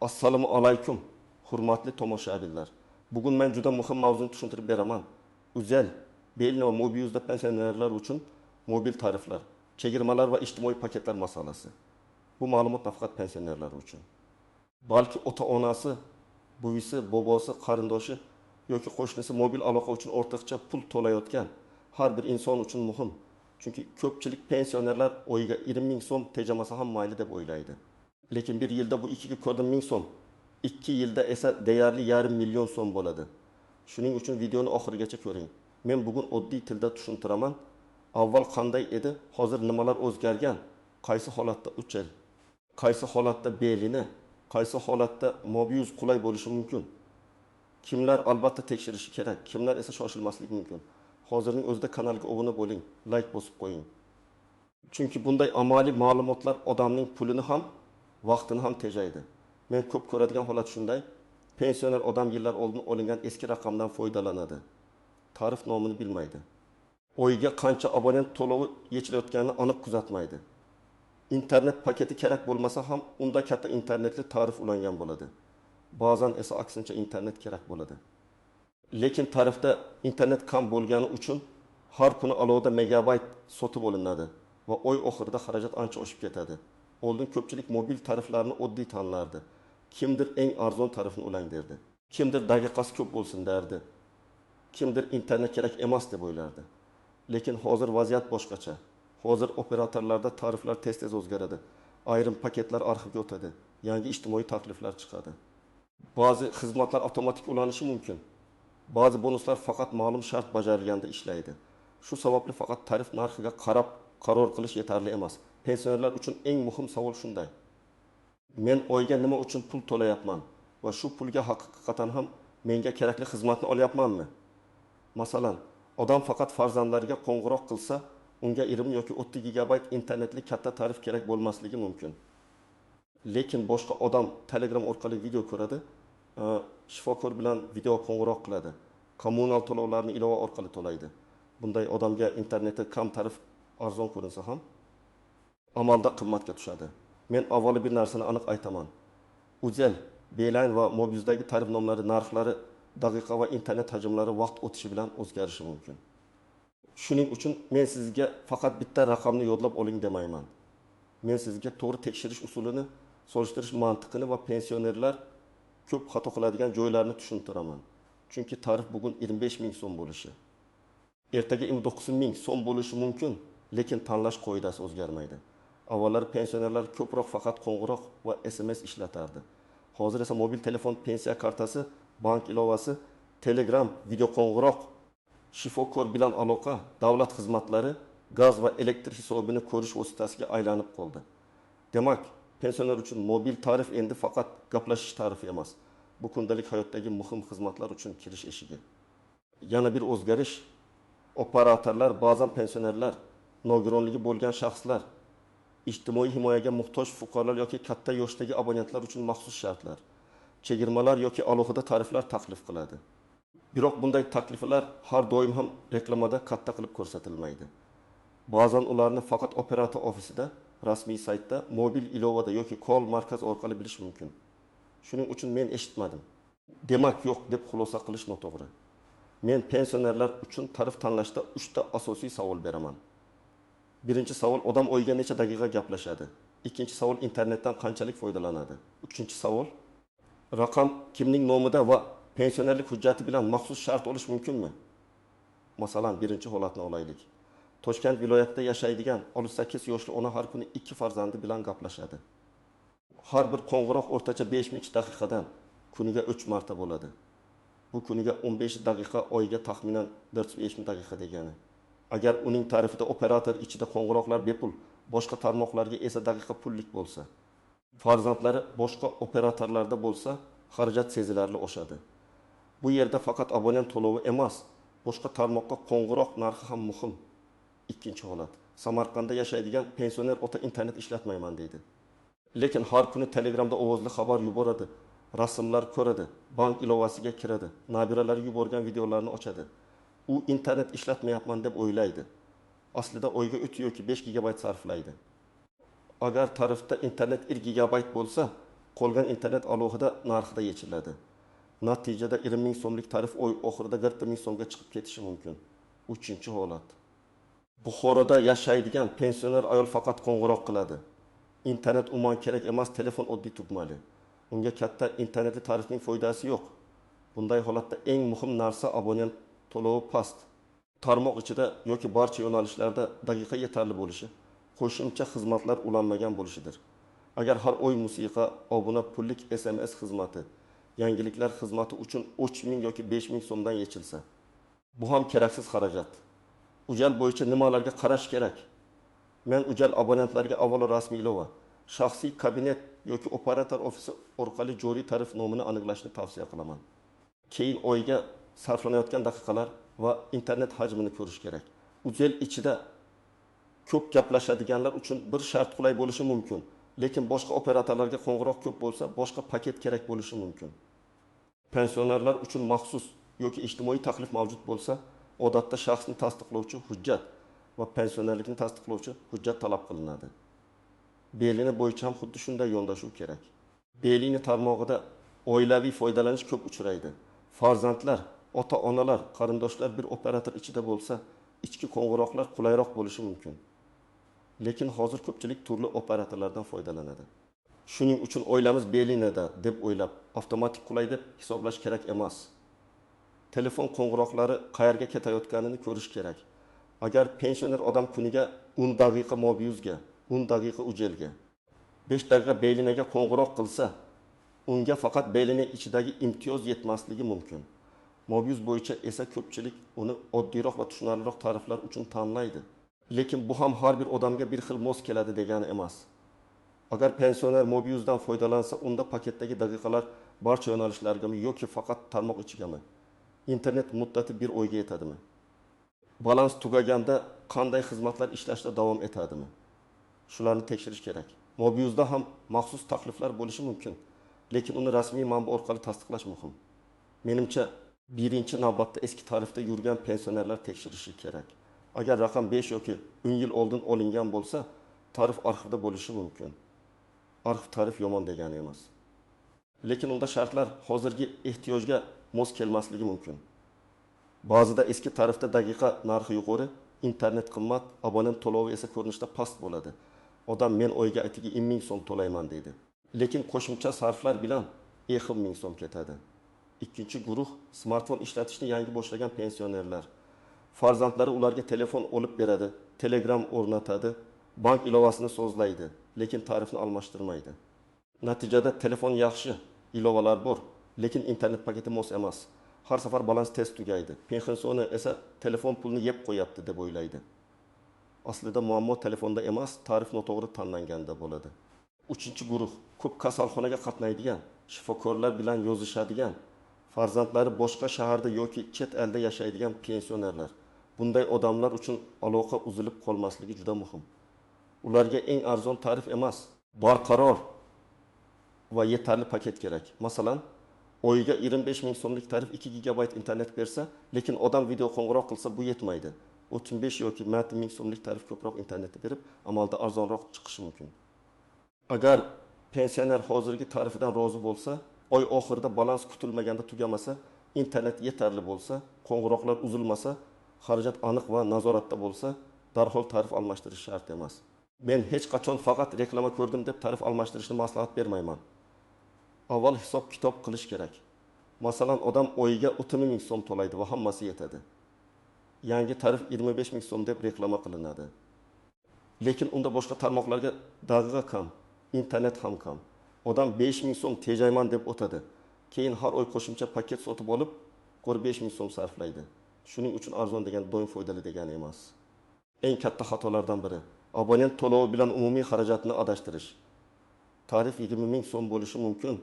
Assalomu alaykum, hurmatli tomoshabinlar. Bugun men juda muhim mavzuni tushuntirib beraman. Uzel, belli va mobil pensionerlar uchun mobil tariflar, chegirmalar va ijtimoiy paketlar masalasi. Bu ma'lumot nafaqat pensionerlar uchun. Balki ota-onasi, buvisi, bobosi, qarindoshi yoki qo'shnisi mobil aloqa uchun o'rtacha pul to'layotgan har bir inson uchun muhim. Chunki ko'pchilik pensionerlar oyiga 20 ming so'm tejamasa ham mayli deb o'ylaydi. Lekin bir yilda bu 2 ko'rdim 1000 so'm, 2 yilda esa deyarli yarım milyon so'm bo'ladi. Shuning uchun videoni oxirigacha ko'ring. Men bugun oddiy tilda tushuntiraman. Avval qanday edi, hozir nimalar o'zgargan, qaysi holatda uchel, qaysi holatda belini, qaysi holatda mobil qulay bo'lishi mumkin. Kimlar albatta tekshirishi kerak, kimlar esa shoshilmasligi mumkin. Hozirning o'zida kanalga obuna bo'ling, like bosib qo'ying. Chunki bunday amaliy ma'lumotlar odamning pulini ham, vaqtini ham tejaydi. Men ko'p ko'radigan holat shunday. Pensioner odam yillar oldin olingan eski raqamdan foydalanadi. Tarif nomini bilmaydi. Oyiga qancha abonent to'lovi yechilayotganini aniq kuzatmaydi. İnternet paketi kerak bo'lmasa ham unda katta internetli tarif ulangan bo'ladi. Ba'zan esa aksincha internet kerak bo'ladi. Lekin tarifda internet kam bo'lgani uchun har kuni alohida megabayt sotib olinadi va oy oxirida xarajat ancha oshib ketadi. Oldin ko'pchilik mobil tariflarni oddiy tanlardi. Kimdir eng arzon tarifni ulang derdi. Kimdir daqiqasi ko'p bo'lsin derdi. Kimdir internet kerak emas deb o'ylardi. Lekin hozir vaziyat boshqacha. Hozir operatorlarda tariflar tez-tez o'zgaradi. Ayrim paketlar arxivga o'tadi. Yangi ijtimoiy takliflar chiqadi. Ba'zi xizmatlar avtomatik ulanishi mumkin. Ba'zi bonuslar faqat ma'lum shart bajarilganda ishlaydi. Shu sababli faqat tarif narxiga qarab qaror qilish yetarli emas. Pensionerlar uchun eng muhim savol shunday. Men oyga nima uchun pul to'layapman va shu pulga haqiqatan ham menga kerakli xizmatni olyapmanmi? Masalan, odam faqat farzandlariga qo'ng'iroq qilsa, unga 20 yoki 30 gigabayt internetli katta tarif kerak bo'lmasligi mumkin. Lekin boshqa odam Telegram orqali video ko'radi, shifokor bilan video qo'ng'iroq qiladi. Kommunal to'lovlarni ilova orqali to'laydi. Bunday odamga interneti kam tarif arzon ko'rinsa ham amalda qimmatga tushadi. Men avvalo bir narsani aniq aytaman. Uzel, Beeline va Mobizdagi tarif nomlari narxlari daqiqa va internet hajmlari vaqt o'tishi bilan o'zgarishi mumkin. Shuning uchun men sizga faqat bitta raqamni yodlab oling demayman. Men sizga to'g'ri tekshirish usulini, solishtirish mantiqini va pensionerlar ko'p xato qiladigan joylarni tushuntiraman. Chunki tarif bugun 25 ming so'm bo'lishi, ertaga 29 ming so'm bo'lishi mumkin, lekin tanlash qoidasi o'zgarmaydi. Avvallari pensionerlar ko'proq faqat qo'ng'iroq va SMS ishlatardi. Hozir esa mobil telefon, pensiya kartasi, bank ilovasi, Telegram, video qo'ng'iroq, shifokor bilan aloqa, davlat xizmatlari, gaz va elektr hisobini ko'rish vositasiga aylanib qoldi. Demak, pensioner uchun mobil tarif endi faqat gaplashish tarifi emas. Bu kundalik hayotdagi muhim xizmatlar uchun kirish eshigi. Yana bir o'zgarish, operatorlar, ba'zan pensionerlar, nogironligi bo'lgan shaxslar, ijtimoiy himoyaga muhtoj fuqarolar yoki katta yoshdagi abonentlar uchun maxsus shartlar, chegirmalar yoki alohida tariflar taklif qiladi. Biroq bunday takliflar har doim ham reklamada katta qilib ko'rsatilmaydi. Ba'zan ularni faqat operator ofisida, rasmiy saytda, mobil ilovada yoki call markaz orqali bilish mumkin. Shuning uchun men eshitmadim. Demak yo'q deb xulosa qilish noto'g'ri. Men pensionerlar uchun tarif tanlashda 3 ta asosiy savol beraman. Birinchi savol, odam oyiga necha daqiqa gaplashadi? Ikkinchi savol, internetdan qanchalik foydalanadi? Uchinchi savol, raqam kimning nomida va pensionerlik hujjati bilan maxsus shart olish mumkinmi? Masalan, birinchi holatni olaylik. Toshkent viloyatida yashaydigan 68 yoshli ona har kuni 2 farzandi bilan gaplashadi. Har bir qo'ng'iroq o'rtacha 5 daqiqadan kuniga 3 marta bo'ladi. Bu kuniga 15 daqiqa, oyiga taxminan 450 daqiqa degani. Agar uning tarifida operator ichida qo'ng'iroqlar bepul, boshqa tarmoqlarga esa daqiqa pullik bo'lsa, farzandlari boshqa operatorlarda bo'lsa, xarajat sezilarli oshadi. Bu yerda faqat abonent to'lovi emas, boshqa tarmoqqa qo'ng'iroq narxi ham muhim. Ikkinchi holat. Samarqandda yashaydigan pensioner ota internet ishlatmayman deydi. Lekin har kuni Telegramda ovozli xabar yuboradi, rasmlar ko'radi, bank ilovasiga kiradi, nabiralari yuborgan videolarni ochadi. U internet ishlatmayapman deb o'ylaydi. Aslida oyga 3 yoki 5 gigabayt sarflaydi. Agar tarifda internet 1 gigabayt bo'lsa, qolgan internet alohida narxida yechiladi. Natijada 20 ming so'mlik tarif oy oxirida 40 ming so'mga chiqib ketishi mumkin. Uchinchi holat. Buxoroda yashaydigan pensioner ayol faqat qo'ng'iroq qiladi. Internet umuman kerak emas, telefon oddiy tugmali. Unga katta internet tarifning foydasi yo'q. Bunday holatda eng muhim narsa abonent to'lovi past. Tarmoq ichida yoki barcha yo'nalishlarda daqiqa yetarli bo'lishi, qo'shimcha xizmatlar ulanmagan bo'lishidir. Agar har oy musiqa, obuna, pullik SMS xizmati, yangiliklar xizmati uchun 3 ming yoki 5 ming so'mdan yechilsa, bu ham keraksiz xarajat. Ujal bo'yicha nimalarga qarash kerak? Men ujal abonentlarga avvalo rasmiy ilova, shaxsiy kabinet yoki operator ofisi orqali joriy tarif nomini aniqlashni tavsiya qilaman. Keyin oyga sarflanayotgan daqiqalar va internet hajmini ko'rish kerak. Ujal ichida ko'p gaplashadiganlar uchun bir shart qulay bo'lishi mumkin, lekin boshqa operatorlarga qo'ng'iroq ko'p bo'lsa, boshqa paket kerak bo'lishi mumkin. Pensionerlar uchun maxsus yoki ijtimoiy taklif mavjud bo'lsa, odatda shaxsni tasdiqlovchi hujjat va pensionerlikni tasdiqlovchi hujjat talab qilinadi. Belini bo'yicha ham xuddi shunday yondashuv kerak. Belini tarmog'ida oilaviy foydalanish ko'p uchraydi. Farzandlar, ota-onalar, qarindoshlar bir operator ichida bo'lsa, ichki qo'ng'iroqlar qulayroq bo'lishi mumkin. Lekin hozir ko'pchilik turli operatorlardan foydalanadi. Shuning uchun oilamiz belinada deb o'ylab, avtomatik qulay deb hisoblash kerak emas. Telefon qo'ng'iroqlari qayerga ketayotganini ko'rish kerak. Agar pensioner odam kuniga 10 daqiqa Mobiuzga, 10 daqiqa Ujelga, 5 daqiqa belinaga qo'ng'iroq qilsa, unga faqat belina ichidagi imtiyoz yetmasligi mumkin. Mobiuz bo'yicha esa ko'pchilik uni oddiyroq va tushunarliroq tariflar uchun tanlaydi. Lekin bu ham har bir odamga bir xil mos keladi degani emas. Agar pensioner Mobiuzdan foydalansa, unda paketdagi daqiqalar barcha yo'nalishlargami yoki faqat tarmoq ichigami? Internet muddati bir oyga yetadimi? Balans tugaganda qanday xizmatlar ishlashda davom etadimi? Shularni tekshirish kerak. Mobiuzda ham maxsus takliflar bo'lishi mumkin, lekin uni rasmiy manba orqali tasdiqlash muhim. Menimcha, birinchi navbatda eski tarifda yurgan pensionerlar tekshirishi kerak. Agar raqam 5 yoki 10 yil oldin olingan bo'lsa, tarif arxivda bo'lishi mumkin. Arxiv tarif yomon degani emas. Lekin unda shartlar hozirgi ehtiyojga mos kelmasligi mumkin. Ba'zida eski tarifda daqiqa narxi yuqori, internet qimmat, abonent to'lovi esa ko'rinishda past bo'ladi. Odam men oyga aytiga 10 ming so'm to'layman deydi. Lekin qo'shimcha sarflar bilan 10 ming so'm ketadi. Ikkinchi guruh smartfon ishlatishni yangi boshlagan pensionerlar. Farzandlari ularga telefon olib beradi, Telegram o'rnatadi, bank ilovasini so'zlaydi, lekin tarifni almashtirmaydi. Natijada telefon yaxshi, ilovalar bor, lekin internet paketi mos emas. Har safar balans tez tugaydi. Pensioner esa telefon pulni yeb qo'yapti deb o'ylaydi. Aslida muammo telefonda emas, tarif noto'g'ri tanlanganda bo'ladi. Uchinchi guruh ko'p kasalxonaga qatnaydigan, shifokorlar bilan yozishadigan, farzandlari boshqa shaharda yoki chet elda yashaydigan pensionerlar. Bunday odamlar uchun aloqa uzilib qolmasligi juda muhim. Ularga eng arzon tarif emas, barqaror va yetarli paket kerak. Masalan, oyiga 25 ming so'mlik tarif 2 gigabayt internet bersa, lekin odam video qo'ng'iroq qilsa bu yetmaydi. 35 yoki 40 ming so'mlik tarif ko'proq internetni berib, amalda arzonroq chiqishi mumkin. Agar pensioner hozirgi tarifidan rozi bo'lsa, oy oxirida balans kutilmaganda tugamasa, internet yetarli bo'lsa, qo'ng'iroqlar uzilmasa, xarajat aniq va nazoratda bo'lsa, darhol tarif almashtirish shart emas. Men hech qachon faqat reklama ko'rdim deb tarif almashtirishni maslahat bermayman. Avval hisob-kitob qilish kerak. Masalan, odam oyiga 30 ming so'm to'laydi va hammasi yetadi. Yangi tarif 25 ming so'm deb reklama qilinadi. Lekin unda boshqa tarmoqlarga daqiqa kam, internet ham kam. Odam 5 ming so'm tejayman deb o'tadi. Keyin har oy qo'shimcha paket sotib olib, 5 ming so'm sarflaydi. Shuning uchun arzon degan doim foydali degani emas. Eng katta xatolardan biri abonent to'lovi bilan umumiy xarajatni adashtirish. Tarif 20 ming so'm bo'lishi mumkin.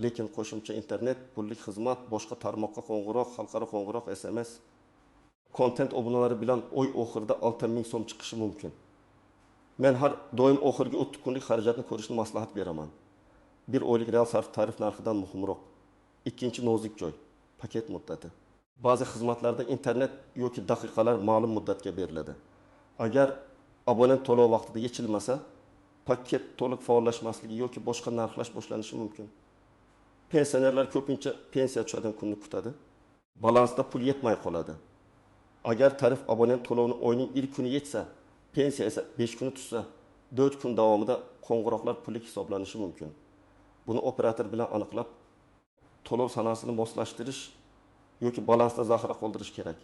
Lekin qo'shimcha internet, pullik xizmat, boshqa tarmoqqa qo'ng'iroq, xalqaro qo'ng'iroq, SMS, kontent obunalari bilan oy oxirida 6 ming so'm chiqishi mumkin. Men har doim oxirgi 30 kunlik xarajatni ko'rishni maslahat beraman. Bir oylik real sarf tarif narxidan muhimroq. Ikkinchi nozik joy, paket muddati. Ba'zi xizmatlarda internet yoki daqiqalar ma'lum muddatga beriladi. Agar abonent to'lov vaqtida yechilmasa, paket to'liq faollashmasligi yoki boshqa narxlash boshlanishi mumkin. Pensionerlar ko'pincha pensiya tushadigan kunni kutadi. Balansda pul yetmay qoladi. Agar tarif abonent to'lovini oyning ilk kuni yetsa, pensiya esa 5 kuni tushsa, 4 kun davomida qo'ng'iroqlar pullik hisoblanishi mumkin. Buni operator bilan aniqlab, to'lov sanasini moslashtirish yoki balansda zaxira qoldirish kerak.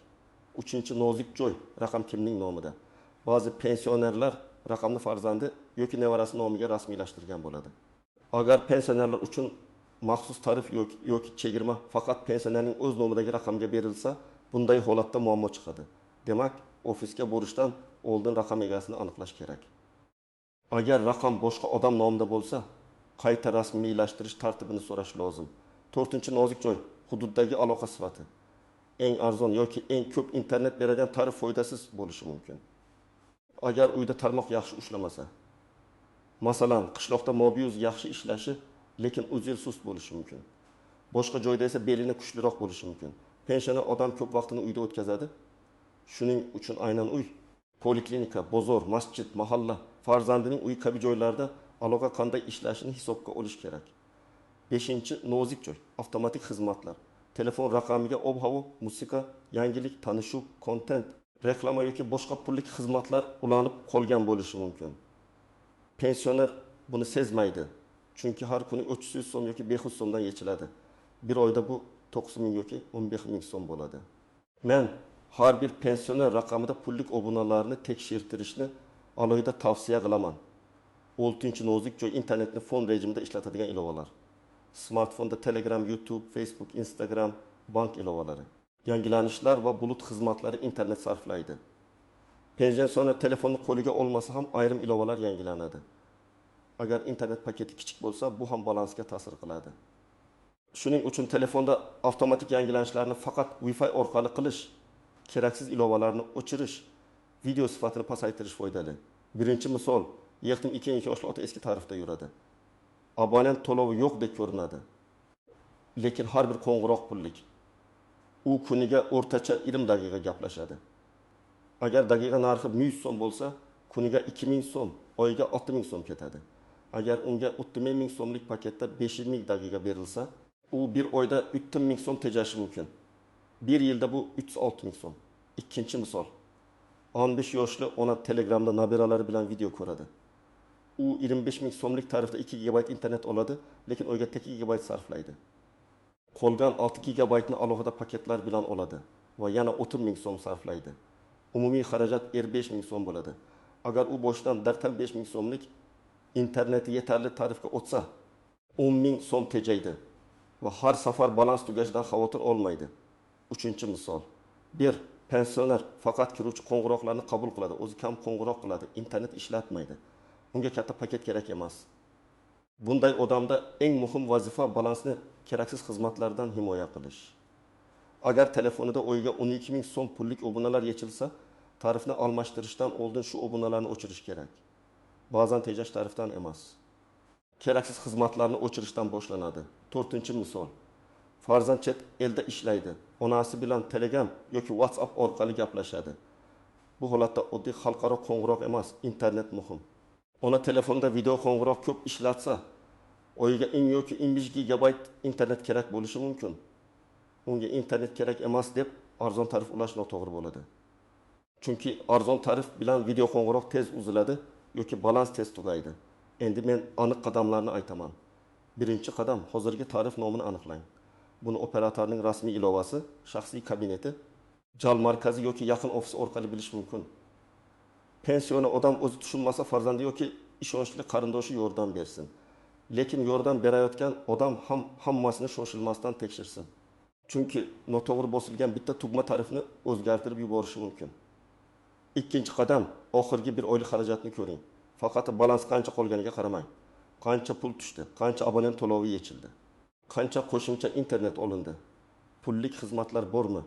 3-chi nozik joy raqam kimning nomida. Ba'zi pensionerlar raqamni farzandi yoki nevarasi nomiga rasmiylashtirgan bo'ladi. Agar pensionerlar uchun maxsus tarif yoki chegirma faqat pensionerning o'z nomidagi raqamga berilsa, bunday holatda muammo chiqadi. Demak, ofisga borishdan oldin raqam egasini aniqlash kerak. Agar raqam boshqa odam nomida bo'lsa, qayta rasmiylashtirish tartibini so'rash lozim. 4-chi nozik joy hududdagi aloqa sifati. Eng arzon yoki eng ko'p internet beradigan tarif foydasiz bo'lishi mumkin. Agar uyda tarmoq yaxshi ushlamasa, masalan, qishloqda Mobius yaxshi ishlashi, lekin uzil sust bo'lishi mumkin. Boshqa joyda esa belini kuchliroq bo'lishi mumkin. Pensioner odam ko'p vaqtini uyda o'tkazadi. Shuning uchun aynan uy, poliklinika, bozor, masjid, mahalla, farzandining uyi kabi joylarda aloqa qanday ishlashini hisobga olish kerak. 5-chi nozik joy, avtomatik xizmatlar. Telefon raqamiga ob-havo, musiqa, yangilik, tanishuv, kontent, reklama yoki boshqa pullik xizmatlar ulanib qolgan bo'lishi mumkin. Pensioner buni sezmaydi. Chunki har kuni 300 so'm yoki 500 so'mdan yechiladi. Bir oyda bu 9000 yoki 15000 so'm bo'ladi. Men har bir pensioner raqamida pullik obunalarni tekshirtirishni alohida tavsiya qilaman. 6-chi nozik joy internetni fon rejimida ishlatadigan ilovalar. Smartfonda Telegram, YouTube, Facebook, Instagram, bank ilovalari. Yangilanishlar va bulut xizmatlari internet sarflaydi. Pensioner telefonni qo'liga olmasa ham ayrim ilovalar yangilanadi. Agar internet paketi kichik bo'lsa, bu ham balansga ta'sir qiladi. Shuning uchun telefonda avtomatik yangilanishlarni faqat Wi-Fi orqali qilish, keraksiz ilovalarni o'chirish, video sifatini pasaytirish foydali. Birinchi misol, yaqin 2 yoshli ota eski tarifda yuradi. Abonent to'lovi yo'qdek ko'rinadi. Lekin har bir qo'ng'iroq pullik. U kuniga o'rtacha 20 daqiqa gaplashadi. Agar daqiqa narxi 100 so'm bo'lsa, kuniga 2000 so'm, oyiga 6000 so'm ketadi. Agar unga 30000 so'mlik paketda 5000 daqiqa berilsa, u bir oyda 3000 so'm tejashi mumkin. Bir yilda bu 36000 so'm. Ikkinchi misol. 15 yoshli ona Telegramda nabiralari bilan video ko'radi. U 25000 so'mlik tarifda 2 GB internet oladi, lekin oyga 2 GB sarflaydi. Qolgan 6 GB ni alohida paketlar bilan oladi va yana 30000 so'm sarflaydi. Umumiy xarajat 25000 so'm bo'ladi. Agar u boshdan dartan 5000 so'mlik interneti yetarli tarifga o'tsa, 10000 so'm tejaydi va har safar balans tugashidan xavotir olmaydi. 3-chi misol. 1. Pensioner faqat kiruvchi qo'ng'iroqlarni qabul qiladi, o'zi kam qo'ng'iroq qiladi, internet ishlatmaydi. Unga katta paket kerak emas. Bunday odamda eng muhim vazifa balansni keraksiz xizmatlardan himoya qilish. Agar telefonida oyiga 12000 so'm pullik obunalar yechilsa, tarifni almashtirishdan oldin shu obunalarni o'chirish kerak. Ba'zan tejash tarifdan emas. Keraksiz xizmatlarni o'chirishdan boshlanadi. 4-chi misol. Farzand chet elda ishlaydi. Onasi bilan Telegram yoki WhatsApp orqali gaplashadi. Bu holatda oddiy xalqaro qo'ng'iroq emas, internet muhim. Ona telefonda video qo'ng'iroq ko'p ishlatsa, oyiga eng yoki 15 GB internet kerak bo'lishi mumkin. Unga internet kerak emas deb arzon tarif ulash noto'g'ri bo'ladi. Chunki arzon tarif bilan video qo'ng'iroq tez uziladi yoki balans tez tugaydi. Endi men aniq qadamlarni aytaman. Birinchi qadam, hozirgi tarif nomini aniqlang. Buni operatorning rasmiy ilovasi, shaxsiy kabineti, jal markazi yoki yaqin ofis orqali bilish mumkin. Pensioner odam o'zi tushunmasa, farzandi yoki ishonchli qarindoshi yordam bersin. Lekin yordam berayotgan odam ham hammasini shoshilmasdan tekshirsin. Chunki noto'g'ri bosilgan bitta tugma tarifni o'zgartirib yuborishi mumkin. Ikkinchi qadam, oxirgi bir oylik xarajatni ko'ring. Faqat balans qancha qolganiga qaramang. Qancha pul tushdi, qancha abonent to'lovi yechildi, qancha qo'shimcha internet olindi, pullik xizmatlar bormi,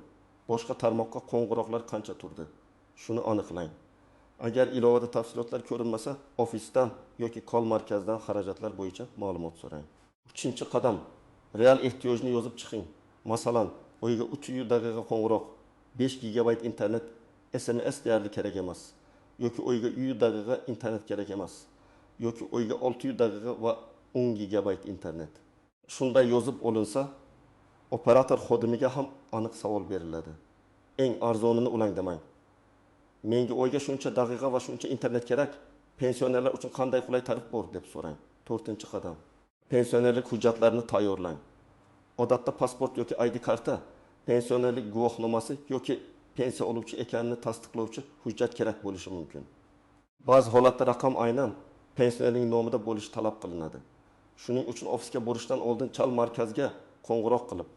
boshqa tarmoqqa qo'ng'iroqlar qancha turdi. Shuni aniqlang. Agar ilovada tafsilotlar ko'rinmasa, ofisdan yoki kol markazidan xarajatlar bo'yicha ma'lumot so'rang. 3-chi qadam, real ehtiyojni yozib chiqing. Masalan, oyiga 300 daqiqa qo'ng'iroq, 5 GB internet, SMS deyarli kerak emas yoki oyiga 100 daqiqa internet kerak emas yoki oyga 600 daqiqa va 10 gigabayt internet. Shunday yozib olinsa, operator xodimiga ham aniq savol beriladi. Eng arzonini ulang demang. Menga oyga shuncha daqiqa va shuncha internet kerak. Pensionerlar uchun qanday qulay tarif bor deb so'rang. 4-qadam. Pensionerlik hujjatlarini tayyorlang. Odatda pasport yoki ID karta, pensionerlik guvohnomasi yoki pensiya oluvchi ekanini tasdiqlovchi hujjat kerak bo'lishi mumkin. Ba'zi holatda raqam aynan pensionerning nomida bo'lishi talab qilinadi. Shuning uchun ofisga borishdan oldin chal markazga qo'ng'iroq qilib,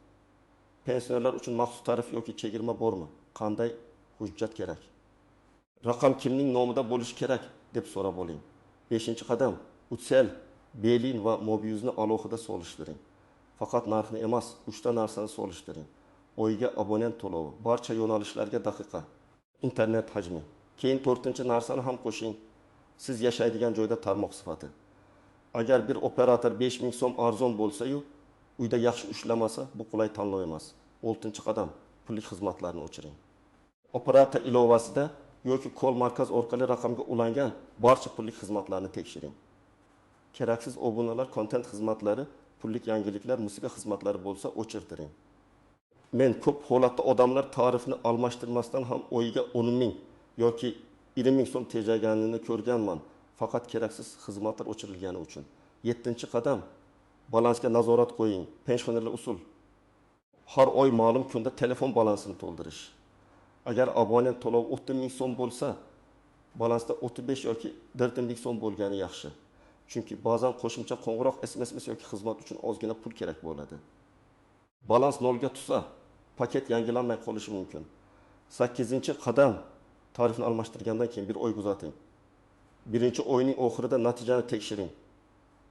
pensionerlar uchun maxsus tarif yoki chegirma bormi? Qanday hujjat kerak? Raqam kimning nomida bo'lishi kerak deb so'rab oling. 5-qadam, Ucell, Belin va Mobius'ni alohida solishtiring. Faqat narxni emas, 3 ta narsani solishtiring. Oyga abonent to'lovi, barcha yo'nalishlarga daqiqa, internet hajmi. Keyin 4-narsani ham qo'shing. Siz yashaydigan joyda tarmoq sifati. Agar bir operator 5000 so'm arzon bo'lsa-yu, uyda yaxshi ushlamasa, bu qulay tanlov emas. 6-qadam, pullik xizmatlarni o'chiring. Operator ilovasida yoki kol markaz orqali raqamga ulangan barcha pullik xizmatlarni tekshiring. Keraksiz obunalar, kontent xizmatlari, pullik yangiliklar, musiqa xizmatlari bo'lsa o'chirtiring. Men ko'p holatda odamlar tarifni almashtirmasdan ham oyiga 10 ming yoki 20 ming so'm tejaganini ko'rganman, faqat keraksiz xizmatlar o'chirilgani uchun. 7-qadam, balansga nazorat qo'ying. Pensionerlar usul. Har oy ma'lum kunda telefon balansini to'ldirish. Agar abonent to'lovi 30 ming so'm bo'lsa, balansda 35 yoki 40 ming so'm bo'lgani yaxshi. Chunki ba'zan qo'shimcha qo'ng'iroq, SMS yoki xizmat uchun ozgina pul kerak bo'ladi. Balans 0 ga tushsa, paket yangilanmay qolishi mumkin. 8-qadam, tarifni almashtirgandan keyin bir oy kuzating. Birinchi oyning oxirida natijani tekshiring.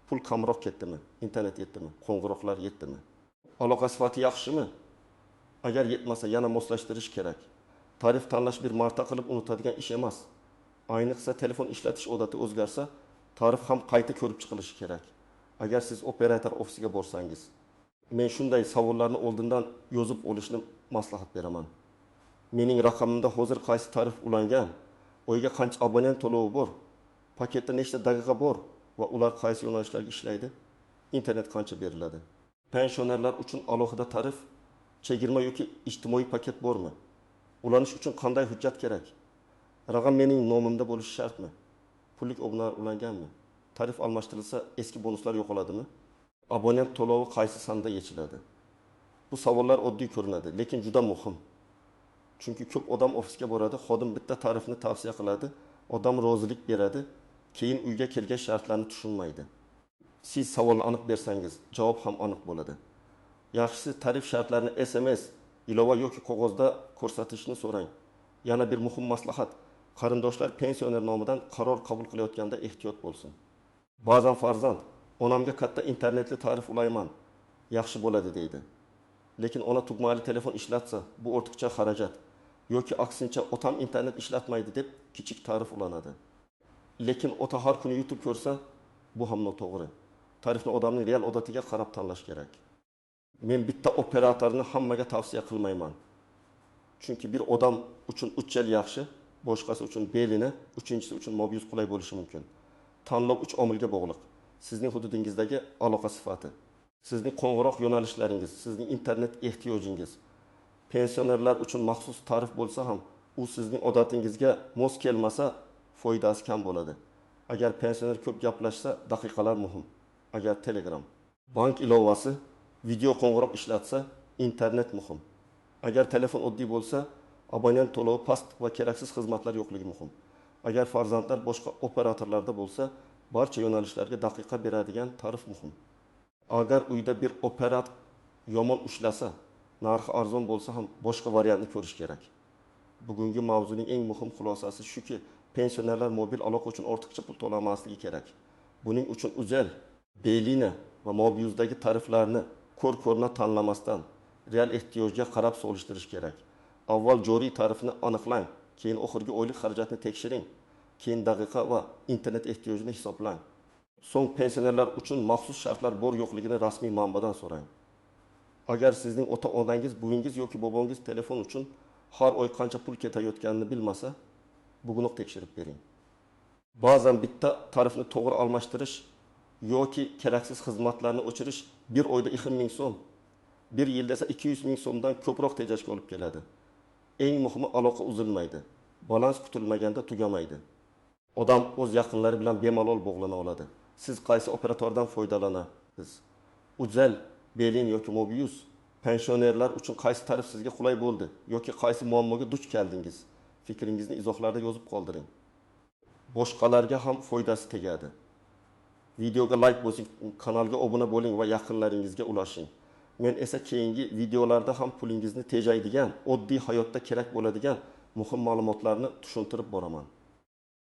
Pul kamroq ketdimi? Internet yetdimi? Qo'ng'iroqlar yetdimi? Aloqa sifati yaxshimi? Agar yetmasa, yana moslashtirish kerak. Tarif tanlash bir marta qilib unutadigan ish emas. Ayniqsa telefon ishlatish odati o'zgarsa, tarif ham qayta ko'rib chiqilishi kerak. Agar siz operator ofisiga borsangiz, men shunday savollarni oldindan yozib olishni maslahat beraman. Mening raqamimda hozir qaysi tarif ulangan, oyga qancha abonent to'lovi bor, paketda nechta daqiqa bor va ular qaysi yo'nalishlarga ishlaydi, internet qancha beriladi. Pensionerlar uchun alohida tarif, chegirma yoki ijtimoiy paket bormi? Ulanish uchun qanday hujjat kerak? Raqam mening nomimda bo'lishi shartmi? Pullik obunalar ulanganmi? Tarif almashtirilsa, eski bonuslar yo'qoladimi? Abonent to'lovi qaysi sanda yechiladi? Bu savollar oddiy ko'rinadi, lekin juda muhim. Chunki ko'p odam ofisga boradi, xodim bitta tarifni tavsiya qiladi, odam rozilik beradi, keyin uyga kelgan shartlarni tushunmaydi. Siz savolni aniq bersangiz, javob ham aniq bo'ladi. Yaxshisi tarif shartlarini SMS, ilova yoki qog'ozda ko'rsatishni so'rang. Yana bir muhim maslahat, qarindoshlar pensioner nomidan qaror qabul qilayotganda ehtiyot bo'lsin. Ba'zan farzand, onamga katta internetli tarif ulayman, yaxshi bo'ladi deydi. Lekin ona tugmali telefon ishlatsa, bu ortiqcha xarajat. Yoki aksincha, otam internet ishlatmaydi deb kichik tarif ulanadi. Lekin ota har kuni YouTube ko'rsa, bu ham noto'g'ri. Tarifni odamning real odatiga qarab tanlash kerak. Men bitta operatorni hammaga tavsiya qilmayman. Chunki bir odam uchun Ucell yaxshi, boshqasi uchun Belini, uchinchisi uchun Mobius qulay bo'lishi mumkin. Tanlov 3 omilga bog'liq. Sizning hududingizdagi aloqa sifati, sizning qo'ng'iroq yo'nalishlaringiz, sizning internet ehtiyojingiz. Pensionerlar uchun maxsus tarif bo'lsa ham, u sizning odatingizga mos kelmasa, foydasi kam bo'ladi. Agar pensioner ko'p gaplashsa, daqiqalar muhim. Agar Telegram, bank ilovasi, video qo'ng'iroq ishlatsa, internet muhim. Agar telefon oddiy bo'lsa, abonent to'lovi past va keraksiz xizmatlar yo'qligi muhim. Agar farzandlar boshqa operatorlarda bo'lsa, barcha yo'nalishlarga daqiqa beradigan tarif muhim. Agar uyda bir operator yomon ushlasa, narxi arzon bo'lsa ham boshqa variantni ko'rish kerak. Bugungi mavzuning eng muhim xulosasi shuki, pensionerlar mobil aloqa uchun ortiqcha pul to'lamasligi kerak. Buning uchun Ucell, Belina va Mobius'dagi tariflarni ko'r-ko'rna tanlamasdan real ehtiyojga qarab solishtirish kerak. Avval joriy tarifni aniqlang, keyin oxirgi oylik xarajatni tekshiring, keyin daqiqa va internet ehtiyojini hisoblang. So'ng pensionerlar uchun maxsus shartlar bor yo'qligini rasmiy manbadan so'rang. Agar sizning ota-onangiz, buvingiz yoki bobongiz telefon uchun har oy qancha pul ketayotganini bilmasa, bugunoq tekshirib bering. Ba'zan bitta tarifni to'g'ri almashtirish yoki keraksiz xizmatlarni o'chirish bir oyda 2000 so'm, bir yilda esa 200 ming so'mdan ko'proq tejashga olib keladi. Eng muhimi aloqa uzilmaydi. Balans kutilmaganda tugamaydi. Odam o'z yaqinlari bilan bemalol bog'lana oladi. Siz qaysi operatordan foydalanasiz? Uzel, Belin yoki Mobius pensionerlar uchun qaysi tarif sizga qulay bo'ldi yoki qaysi muammoga duch keldingiz? Fikringizni izohlarda yozib qoldiring. Boshqalarga ham foydasi tegadi. Videoga like bosing, kanalga obuna bo'ling va yaqinlaringizga ulashing. Men esa keyingi videolarda ham pulingizni tejaydigan, oddiy hayotda kerak bo'ladigan muhim ma'lumotlarni tushuntirib boraman.